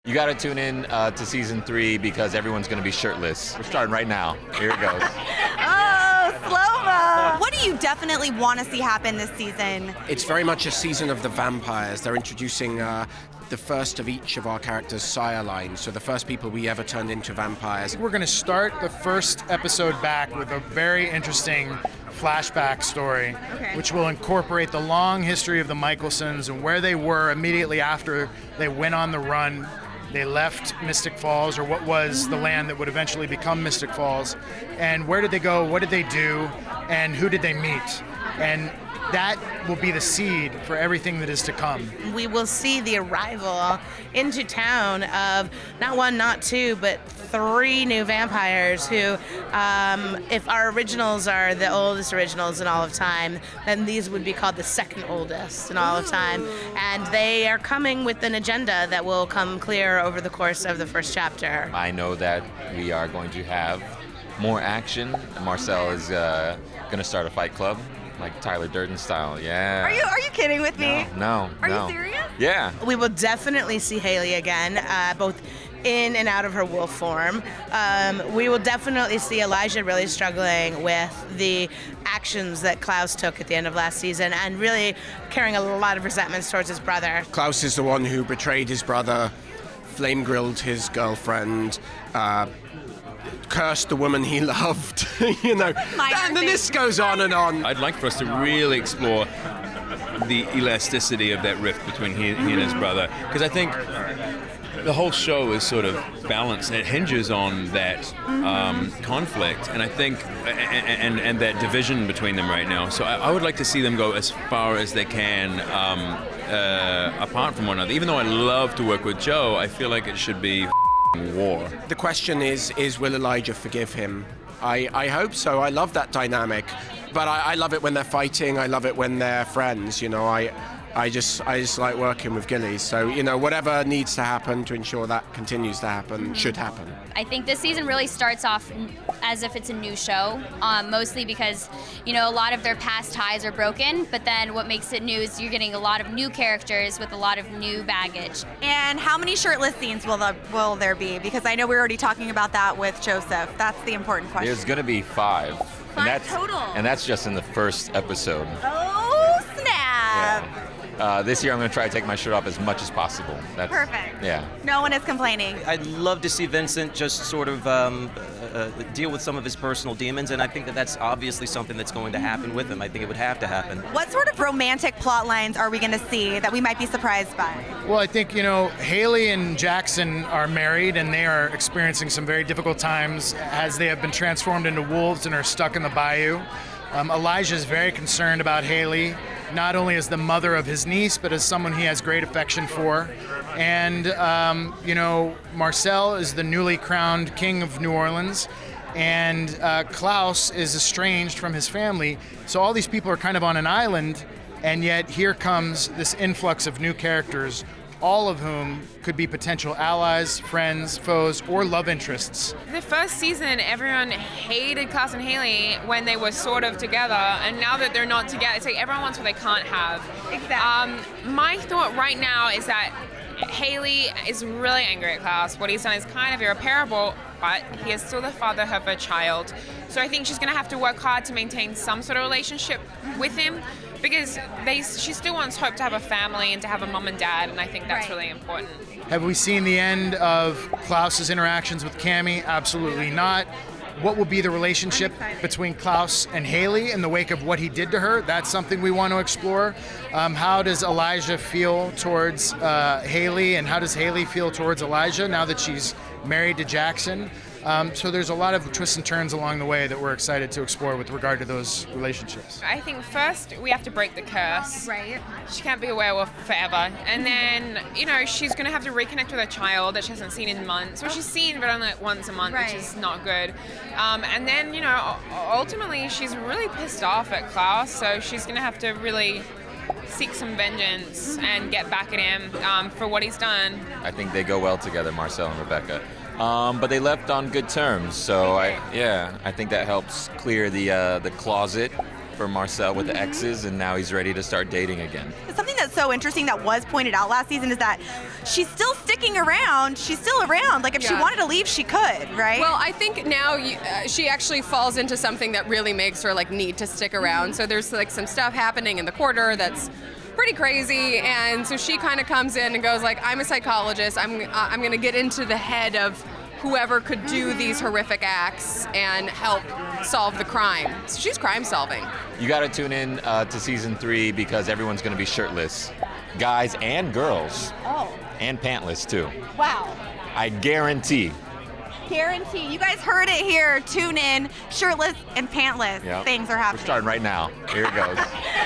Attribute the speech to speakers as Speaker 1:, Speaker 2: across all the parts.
Speaker 1: You got to tune in to season 3 because everyone's going to be shirtless. We're starting right now. Here it goes.
Speaker 2: Oh, slow-mo. What do you definitely want to see happen this season?
Speaker 3: It's very much a season of the vampires. They're introducing the first of each of our characters' sire line, so the first people we ever turned into vampires.
Speaker 4: We're going to start the first episode back with a very interesting flashback story, which will incorporate the long history of the Michelsons and where they were immediately after they went on the run. They left Mystic Falls, or what was the land that would eventually become Mystic Falls. And where did they go? What did they do? And who did they meet? And that will be the seed for everything that is to come.
Speaker 5: We will see the arrival into town of not one, not two, but 3 new vampires who, if our originals are the oldest originals in all of time, then these would be called the second oldest in all of time. And they are coming with an agenda that will come clear over the course of the first chapter.
Speaker 1: I know that we are going to have more action. Marcel is going to start a fight club. Like Tyler Durden style, yeah.
Speaker 2: Are you kidding with me?
Speaker 1: No.
Speaker 2: Are you serious?
Speaker 1: Yeah.
Speaker 5: We will definitely see Haley again, both in and out of her wolf form. We will definitely see Elijah really struggling with the actions that Klaus took at the end of last season and really carrying a lot of resentments towards his brother.
Speaker 3: Klaus is the one who betrayed his brother, flame-grilled his girlfriend, cursed the woman he loved, and the list goes on and on.
Speaker 6: I'd like for us to really explore the elasticity of that rift between he and his brother, because I think the whole show is sort of balanced. It hinges on that conflict, and I think, and that division between them right now. So I would like to see them go as far as they can apart from one another. Even though I love to work with Joe, I feel like it should be war.
Speaker 3: The question is will Elijah forgive him? I hope so. I love that dynamic, but I love it when they're fighting. I love it when they're friends. You know, I just like working with Gillies. So, you know, whatever needs to happen to ensure that continues to happen should happen.
Speaker 7: I think this season really starts off as if it's a new show, mostly because, you know, a lot of their past ties are broken, but then what makes it new is you're getting a lot of new characters with a lot of new baggage.
Speaker 2: And how many shirtless scenes will there be? Because I know we're already talking about that with Joseph. That's the important question.
Speaker 1: There's going to be 5.
Speaker 2: Total.
Speaker 1: And that's just in the first episode.
Speaker 2: Oh, snap.
Speaker 1: This year I'm going to try to take my shirt off as much as possible. That's
Speaker 2: Perfect.
Speaker 1: Yeah.
Speaker 2: No one is complaining.
Speaker 8: I'd love to see Vincent just sort of deal with some of his personal demons, and I think that that's obviously something that's going to happen with him. I think it would have to happen.
Speaker 2: What sort of romantic plot lines are we going to see that we might be surprised by?
Speaker 4: Well, I think, you know, Haley and Jackson are married and they are experiencing some very difficult times as they have been transformed into wolves and are stuck in the bayou. Elijah is very concerned about Haley, not only as the mother of his niece, but as someone he has great affection for. And, you know, Marcel is the newly crowned king of New Orleans, and Klaus is estranged from his family. So all these people are kind of on an island, and yet here comes this influx of new characters, all of whom could be potential allies, friends, foes, or love interests.
Speaker 9: The first season, everyone hated Klaus and Haley when they were sort of together, and now that they're not together, it's like everyone wants what they can't have.
Speaker 2: Exactly.
Speaker 9: My thought right now is that Haley is really angry at Klaus. What he's done is kind of irreparable, but he is still the father of her child. So I think she's going to have to work hard to maintain some sort of relationship with him, because she still wants Hope to have a family and to have a mom and dad, and I think that's really important.
Speaker 4: Have we seen the end of Klaus's interactions with Cammy? Absolutely not. What will be the relationship between Klaus and Haley in the wake of what he did to her? That's something we want to explore. How does Elijah feel towards Haley, and how does Haley feel towards Elijah now that she's married to Jackson? So there's a lot of twists and turns along the way that we're excited to explore with regard to those relationships.
Speaker 9: I think first we have to break the curse.
Speaker 2: Right.
Speaker 9: She can't be a werewolf forever. And then, you know, she's going to have to reconnect with her child that she hasn't seen in months. Well, she's seen, but only like once a month, which is not good. And then, you know, ultimately she's really pissed off at Klaus, so she's going to have to really seek some vengeance and get back at him for what he's done.
Speaker 1: I think they go well together, Marcel and Rebecca. But they left on good terms, so I think that helps clear the closet for Marcel with the exes, and now he's ready to start dating again.
Speaker 2: Something that so interesting that was pointed out last season is that she's still sticking around. She's still around. Like if she wanted to leave, she could, right?
Speaker 10: Well, I think now she actually falls into something that really makes her like need to stick around. So there's like some stuff happening in the quarter that's pretty crazy, and so she kind of comes in and goes like, I'm a psychologist. I'm going to get into the head of whoever could do these horrific acts and help solve the crime. So she's crime solving.
Speaker 1: You got to tune in to season 3 because everyone's going to be shirtless, guys and girls, and pantless too.
Speaker 2: Wow.
Speaker 1: I guarantee.
Speaker 2: Guarantee. You guys heard it here. Tune in. Shirtless and pantless.
Speaker 1: Yep.
Speaker 2: Things are happening.
Speaker 1: We're starting right now. Here it goes.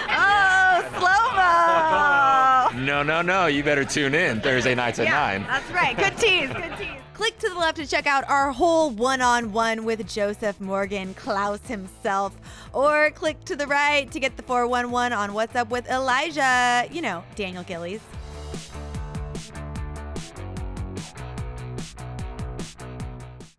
Speaker 2: Oh, slow-mo.
Speaker 1: No. You better tune in Thursday nights at 9.
Speaker 2: That's right. Good tease. Good tease.
Speaker 11: Click to the left to check out our whole one-on-one with Joseph Morgan, Klaus himself. Or click to the right to get the 411 on What's Up with Elijah, Daniel Gillies.